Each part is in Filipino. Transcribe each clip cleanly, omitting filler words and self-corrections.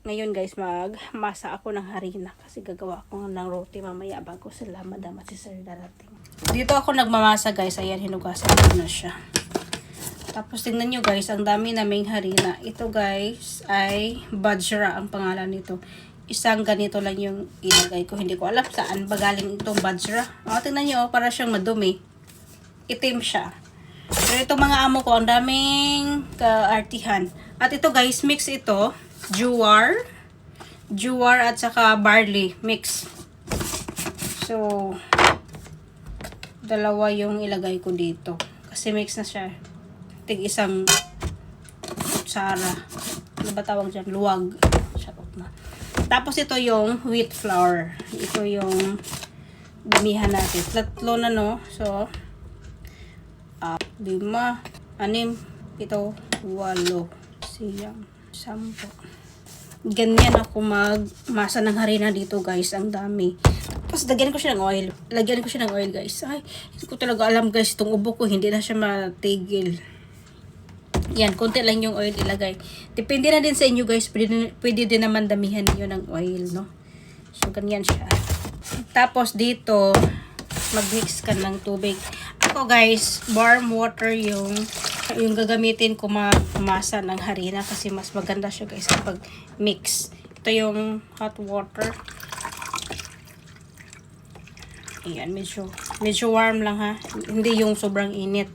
Ngayon guys, magmasa ako ng harina kasi gagawa ako ng roti mamaya bago sila madam at si sir darating. Dito ako nagmamasa guys. Ayan, hinugasan ko na siya. Tapos tingnan nyo guys, ang dami naming harina. Ito guys ay bajra ang pangalan nito. Isang ganito lang yung ilagay ko. Hindi ko alam saan ba galing itong bajra. Tingnan nyo, para siyang madumi. Itim siya. Pero itong mga amo ko, ang daming kaartihan. At ito guys, mix ito. Jowar at saka barley mix. So, dalawa yung ilagay ko dito. Kasi mix na siya. Tig isang kutsara. Ano ba tawag dyan? Luwag. Charot na. Tapos ito yung wheat flour. Ito yung damihan natin. Tatlo na no. So, 5, 6, 7, 8, 9, 10. Ganyan ako magmasa ng harina dito guys. Ang dami. Tapos lagyan ko siya ng oil. Guys. Ay, hindi ko talaga alam guys. Itong ubo ko hindi na siya matigil. Yan, konti lang yung oil ilagay. Depende na din sa inyo guys. Pwede din naman damihan niyo ng oil, no? So, ganyan siya. Tapos dito, mag-mix ka ng tubig. Ako guys, warm water yung gagamitin ko magmasa ng harina kasi mas maganda siya guys kapag mix. Ito yung hot water. Ayan, medyo warm lang ha. Hindi yung sobrang init.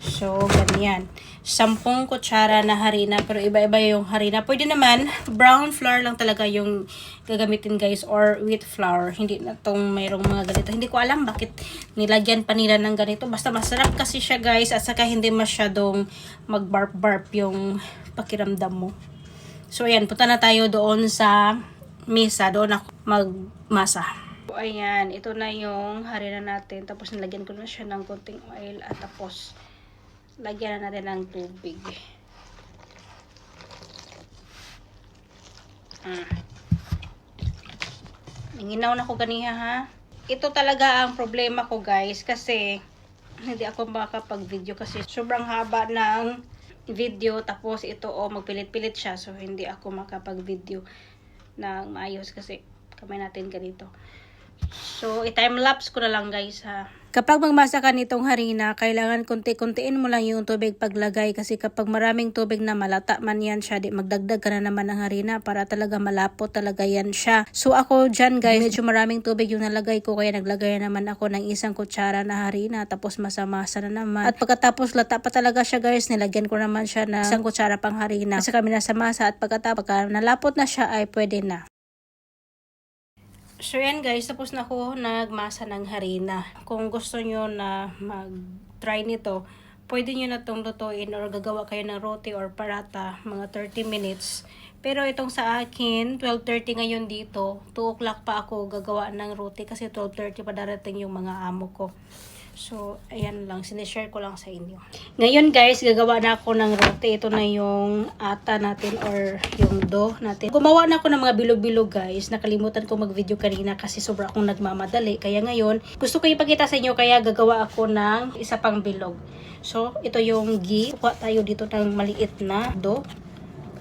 So, ganyan. 10 kutsara na harina. Pero iba-iba yung harina. Pwede naman, brown flour lang talaga yung gagamitin guys. Or wheat flour. Hindi na tong mayroong mga ganito. Hindi ko alam bakit nilagyan pa nila ng ganito. Basta masarap kasi siya guys. At saka hindi masyadong mag-barp-barp yung pakiramdam mo. So, ayan. Punta na tayo doon sa mesa. Doon ako magmasa. So, ayan. Ito na yung harina natin. Tapos nilagyan ko na siya ng konting oil. At tapos lagyan na natin ng tubig. Nanginaw na ko ganiha ha. Ito talaga ang problema ko guys kasi hindi ako makakapag-video kasi sobrang haba ng video. Tapos ito magpilit-pilit siya. So hindi ako makapag-video ng maayos kasi kamay natin ganito. So i-time-lapse ko na lang guys ha. Kapag magmasa ka nitong harina, kailangan konti-kontiin mo lang yung tubig paglagay kasi kapag maraming tubig na malata man yan siya, di magdagdag ka na naman ng harina para talaga malapot talaga yan siya. So ako dyan guys, medyo maraming tubig yung nalagay ko kaya naglagay naman ako ng 1 kutsara na harina tapos masa-masa na naman. At pagkatapos lata pa talaga siya guys, nilagyan ko naman siya ng 1 kutsara pang harina. Kasi kami nasa-masa at pagkatapos nalapot na siya ay pwede na. So yan guys, tapos na ako nagmasa ng harina. Kung gusto nyo na mag-try nito, pwede nyo na itong lutuin or gagawa kayo ng roti or parata, mga 30 minutes. Pero itong sa akin, 12:30 ngayon dito, 2 o'clock pa ako gagawa ng roti kasi 12:30 pa darating yung mga amo ko. So, ayan lang, sinishare ko lang sa inyo. Ngayon guys, gagawa na ako ng roti. Ito na yung ata natin or yung dough natin. Gumawa na ako ng mga bilog-bilog guys. Nakalimutan ko mag-video kanina kasi sobra akong nagmamadali. Kaya ngayon, gusto ko ipakita sa inyo kaya gagawa ako ng isa pang bilog. So, ito yung ghee. Kuha tayo dito ng maliit na dough.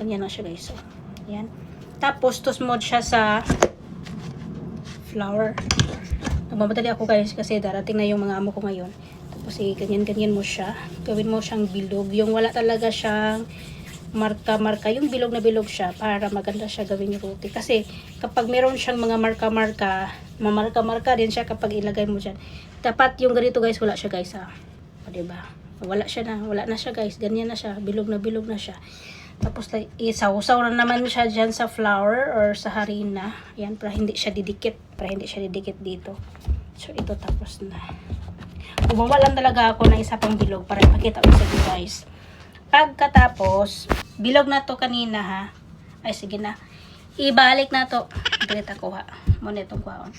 Ganyan na siya guys. So, ayan. Tapos, tusmod siya sa flour. Nagmamadali ako guys kasi darating na yung mga amo ko ngayon. Tapos ganyan-ganyan mo siya. Gawin mo siyang bilog. Yung wala talaga siyang marka-marka. Yung bilog na bilog siya para maganda siya gawin yung roti. Kasi kapag meron siyang mga marka-marka, mamarka-marka din siya kapag ilagay mo dyan. Dapat yung ganito guys, wala siya guys ha. O diba? Wala na siya guys. Ganyan na siya. Bilog na siya. Tapos isaw-saw na naman siya dyan sa flour or sa harina. Yan, para hindi siya didikit. Dito. So, ito tapos na. Gumawa lang talaga ako ng isa pang bilog para ipakita ko sa inyo guys. Pagkatapos, bilog na to kanina ha. Ay, sige na. Ibalik na to. Galit ako ha. Muna itong kwaon.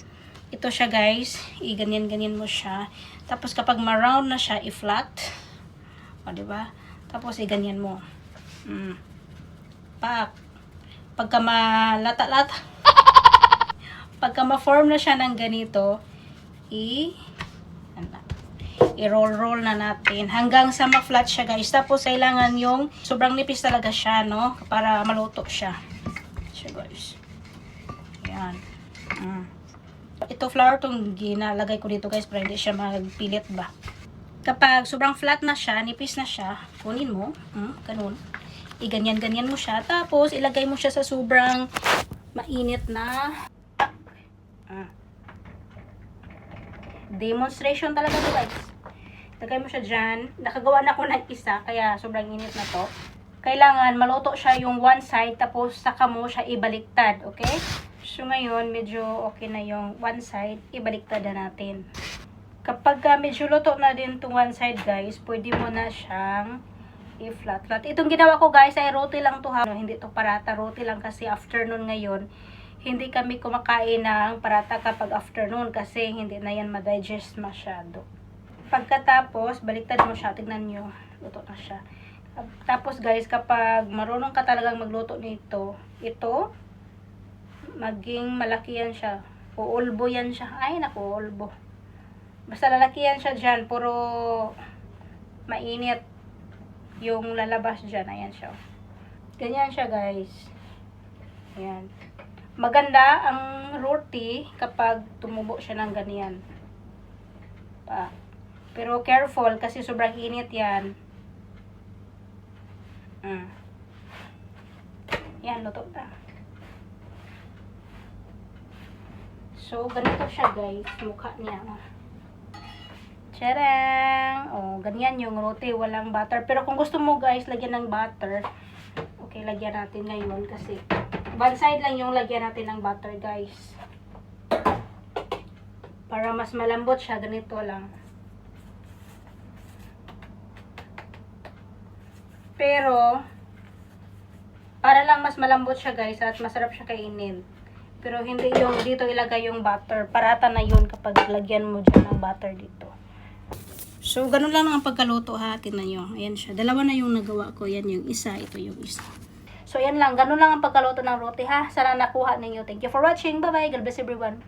Ito siya guys. Ganyan-ganyan mo siya. Tapos kapag ma-round na siya, i-flat. O, diba? Tapos ganyan mo. Pagka malata-lata, pagka ma-form na siya ng ganito, i-roll na natin hanggang sa ma-flat siya guys. Tapos kailangan yung sobrang nipis talaga siya, no? Para maluto siya. So siya guys. Yan. Ito flour tong ginalagay ko dito guys para hindi siya magpilit ba. Kapag sobrang flat na siya, nipis na siya, kunin mo, ganun. Iganyan-ganyan mo siya. Tapos, ilagay mo siya sa sobrang mainit na demonstration talaga ito guys. Ilagay mo siya dyan. Nakagawa na ako ng isa, kaya sobrang init na to. Kailangan maluto siya yung one side, tapos saka mo siya ibaliktad, okay? So, ngayon, medyo okay na yung one side, ibaliktad na natin. Kapag medyo luto na din itong one side guys, pwede mo na siyang i-flat. Itong ginawa ko guys ay roti lang to ha. Hindi to parata, roti lang kasi afternoon ngayon. Hindi kami kumakain ng parata kapag afternoon kasi hindi na yan ma-digest masyado. Pagkatapos, baliktad mo siya. Tignan nyo, luto na siya. Tapos guys, kapag marunong ka talagang magluto nito, ito, maging malaki yan siya. Uulbo yan siya. Ay, naku, uulbo. Basta lalaki yan siya dyan. Puro mainit yung lalabas dyan. Ayan siya. Ganyan siya guys. Ayan. Maganda ang roti kapag tumubo siya ng ganyan. Pero careful kasi sobrang init yan. Yan, luto na. So, ganito siya guys. Mukha niya. Tadang! Oh, ganyan yung roti, walang butter. Pero kung gusto mo guys, lagyan ng butter. Okay, lagyan natin ngayon kasi one side lang yung lagyan natin ng butter guys. Para mas malambot siya, ganito lang. Pero, para lang mas malambot siya guys at masarap siya kainin. Pero hindi yung dito ilagay yung butter. Parata na yun kapag lagyan mo dyan ng butter dito. So, ganun lang ang pagkaluto ha. Tingnan nyo. Ayan siya. Dalawa na yung nagawa ko. Yan yung isa. Ito yung isa. So, ayan lang. Ganun lang ang pagkaluto ng roti ha. Sana nakuha ninyo. Thank you for watching. Bye-bye. God bless everyone.